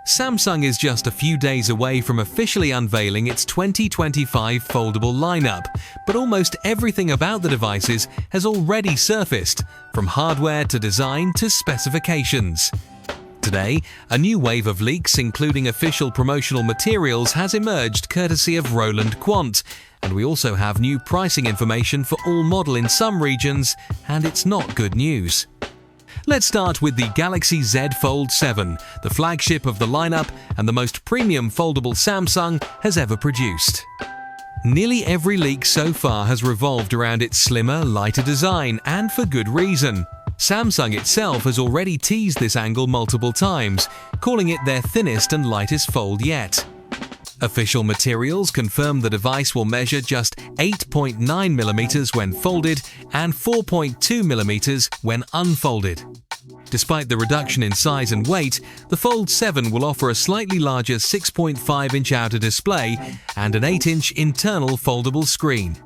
Samsung is just a few days away from officially unveiling its 2025 foldable lineup, but almost everything about the devices has already surfaced, from hardware to design to specifications. Today, a new wave of leaks including official promotional materials has emerged courtesy of Roland Quandt, and we also have new pricing information for all model in some regions, and it's not good news. Let's start with the Galaxy Z Fold 7, the flagship of the lineup and the most premium foldable Samsung has ever produced. Nearly every leak so far has revolved around its slimmer, lighter design, and for good reason. Samsung itself has already teased this angle multiple times, calling it their thinnest and lightest fold yet. Official materials confirm the device will measure just 8.9mm when folded and 4.2mm when unfolded. Despite the reduction in size and weight, the Fold 7 will offer a slightly larger 6.5-inch outer display and an 8-inch internal foldable screen.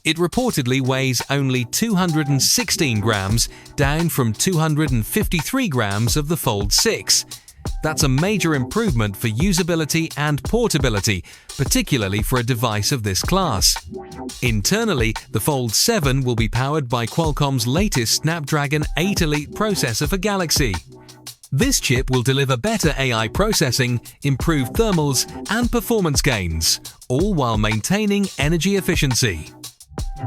It reportedly weighs only 216 grams, down from 253 grams of the Fold 6. That's a major improvement for usability and portability, particularly for a device of this class. Internally, the Fold 7 will be powered by Qualcomm's latest Snapdragon 8 Elite processor for Galaxy. This chip will deliver better AI processing, improved thermals, and performance gains, all while maintaining energy efficiency.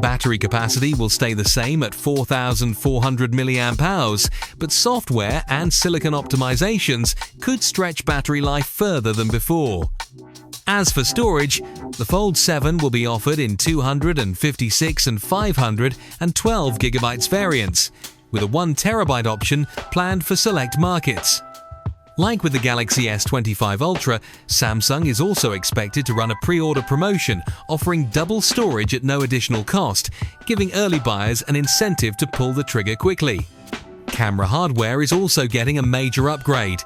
Battery capacity will stay the same at 4,400 mAh, but software and silicon optimizations could stretch battery life further than before. As for storage, the Fold 7 will be offered in 256 and 512 GB variants, with a 1TB option planned for select markets. Like with the Galaxy S25 Ultra, Samsung is also expected to run a pre-order promotion offering double storage at no additional cost, giving early buyers an incentive to pull the trigger quickly. Camera hardware is also getting a major upgrade.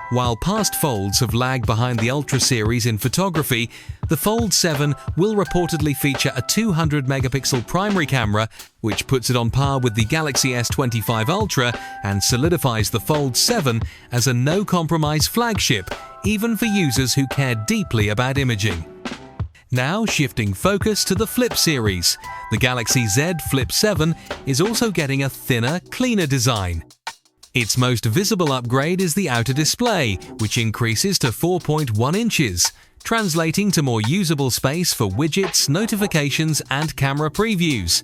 While past folds have lagged behind the Ultra series in photography, the Fold 7 will reportedly feature a 200-megapixel primary camera, which puts it on par with the Galaxy S25 Ultra and solidifies the Fold 7 as a no-compromise flagship, even for users who care deeply about imaging. Now shifting focus to the Flip series, the Galaxy Z Flip 7 is also getting a thinner, cleaner design. Its most visible upgrade is the outer display, which increases to 4.1 inches, translating to more usable space for widgets, notifications, and camera previews.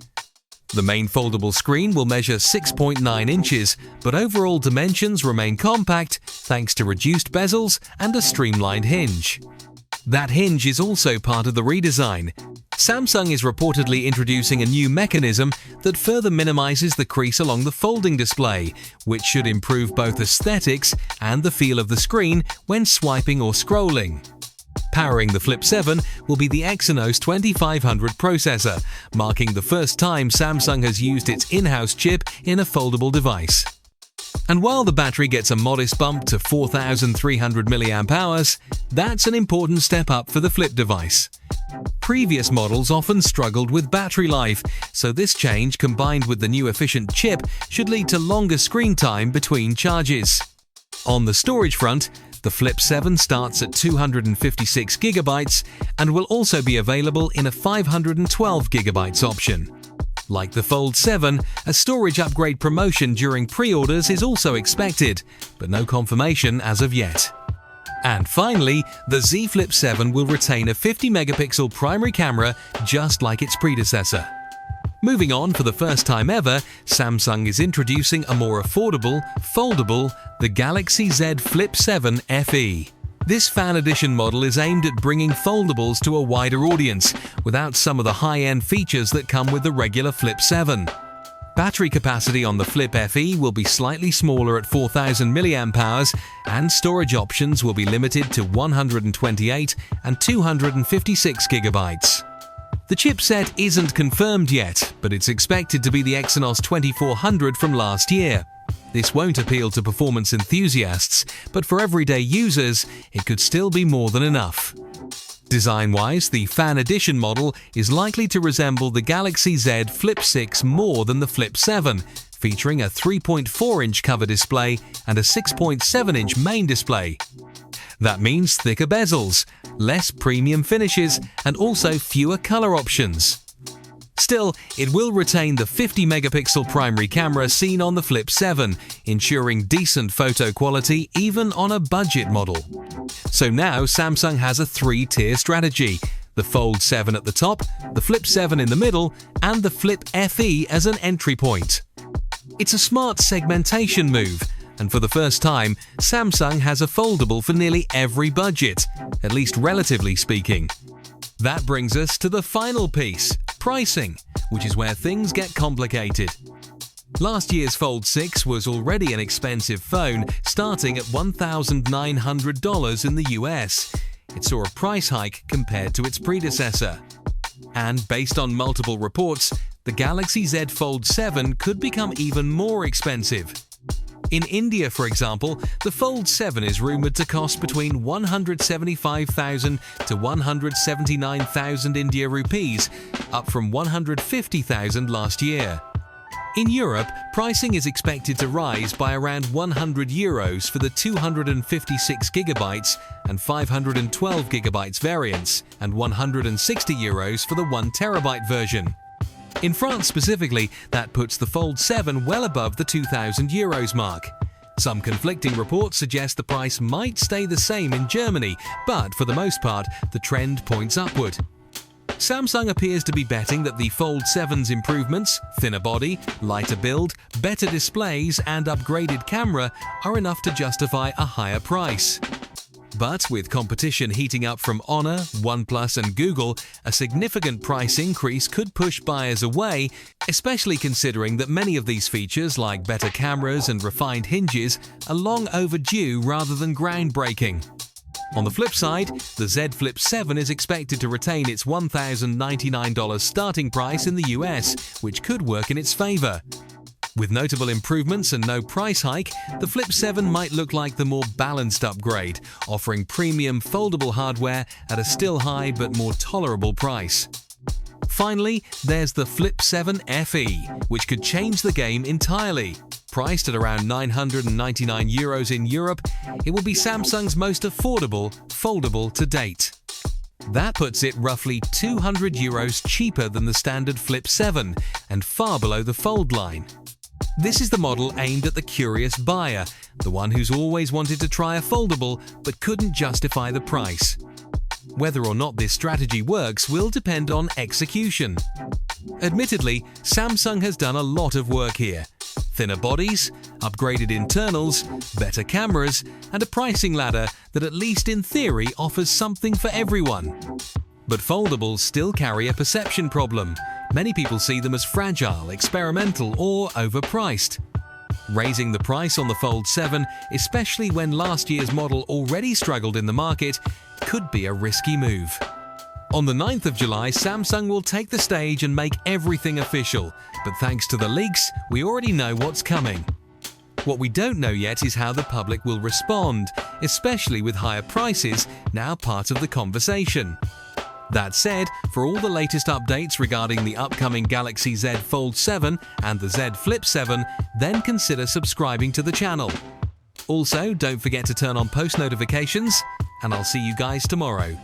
The main foldable screen will measure 6.9 inches, but overall dimensions remain compact thanks to reduced bezels and a streamlined hinge. That hinge is also part of the redesign. Samsung is reportedly introducing a new mechanism that further minimizes the crease along the folding display, which should improve both aesthetics and the feel of the screen when swiping or scrolling. Powering the Flip 7 will be the Exynos 2500 processor, marking the first time Samsung has used its in-house chip in a foldable device. And while the battery gets a modest bump to 4,300 mAh, that's an important step up for the Flip device. Previous models often struggled with battery life, so this change combined with the new efficient chip should lead to longer screen time between charges. On the storage front, the Flip 7 starts at 256 GB and will also be available in a 512 GB option. Like the Fold 7, a storage upgrade promotion during pre-orders is also expected, but no confirmation as of yet. And finally, the Z Flip 7 will retain a 50-megapixel primary camera just like its predecessor. Moving on, for the first time ever, Samsung is introducing a more affordable, foldable, the Galaxy Z Flip 7 FE. This fan edition model is aimed at bringing foldables to a wider audience, without some of the high-end features that come with the regular Flip 7. Battery capacity on the Flip FE will be slightly smaller at 4,000 mAh, and storage options will be limited to 128 and 256 GB. The chipset isn't confirmed yet, but it's expected to be the Exynos 2400 from last year. This won't appeal to performance enthusiasts, but for everyday users, it could still be more than enough. Design-wise, the Fan Edition model is likely to resemble the Galaxy Z Flip 6 more than the Flip 7, featuring a 3.4-inch cover display and a 6.7-inch main display. That means thicker bezels, less premium finishes, and also fewer color options. Still, it will retain the 50-megapixel primary camera seen on the Flip 7, ensuring decent photo quality even on a budget model. So now Samsung has a three-tier strategy: the Fold 7 at the top, the Flip 7 in the middle, and the Flip FE as an entry point. It's a smart segmentation move, and for the first time, Samsung has a foldable for nearly every budget, at least relatively speaking. That brings us to the final piece, pricing, which is where things get complicated. Last year's Fold 6 was already an expensive phone, starting at $1,900 in the US. It saw a price hike compared to its predecessor. And based on multiple reports, the Galaxy Z Fold 7 could become even more expensive. In India, for example, the Fold 7 is rumored to cost between 175,000 to 179,000 India rupees, up from 150,000 last year. In Europe, pricing is expected to rise by around €100 for the 256GB and 512GB variants, and €160 for the 1TB version. In France specifically, that puts the Fold 7 well above the €2,000 mark. Some conflicting reports suggest the price might stay the same in Germany, but for the most part, the trend points upward. Samsung appears to be betting that the Fold 7's improvements, thinner body, lighter build, better displays, and upgraded camera are enough to justify a higher price. But with competition heating up from Honor, OnePlus, and Google, a significant price increase could push buyers away, especially considering that many of these features, like better cameras and refined hinges, are long overdue rather than groundbreaking. On the flip side, the Z Flip 7 is expected to retain its $1,099 starting price in the US, which could work in its favor. With notable improvements and no price hike, the Flip 7 might look like the more balanced upgrade, offering premium foldable hardware at a still high but more tolerable price. Finally, there's the Flip 7 FE, which could change the game entirely. Priced at around €999 in Europe, it will be Samsung's most affordable foldable to date. That puts it roughly €200 cheaper than the standard Flip 7 and far below the Fold line. This is the model aimed at the curious buyer, the one who's always wanted to try a foldable but couldn't justify the price. Whether or not this strategy works will depend on execution. Admittedly, Samsung has done a lot of work here. Thinner bodies, upgraded internals, better cameras, and a pricing ladder that at least in theory offers something for everyone. But foldables still carry a perception problem. Many people see them as fragile, experimental, or overpriced. Raising the price on the Fold 7, especially when last year's model already struggled in the market, could be a risky move. On the 9th of July, Samsung will take the stage and make everything official, but thanks to the leaks, we already know what's coming. What we don't know yet is how the public will respond, especially with higher prices now part of the conversation. That said, for all the latest updates regarding the upcoming Galaxy Z Fold 7 and the Z Flip 7, then consider subscribing to the channel. Also, don't forget to turn on post notifications, and I'll see you guys tomorrow.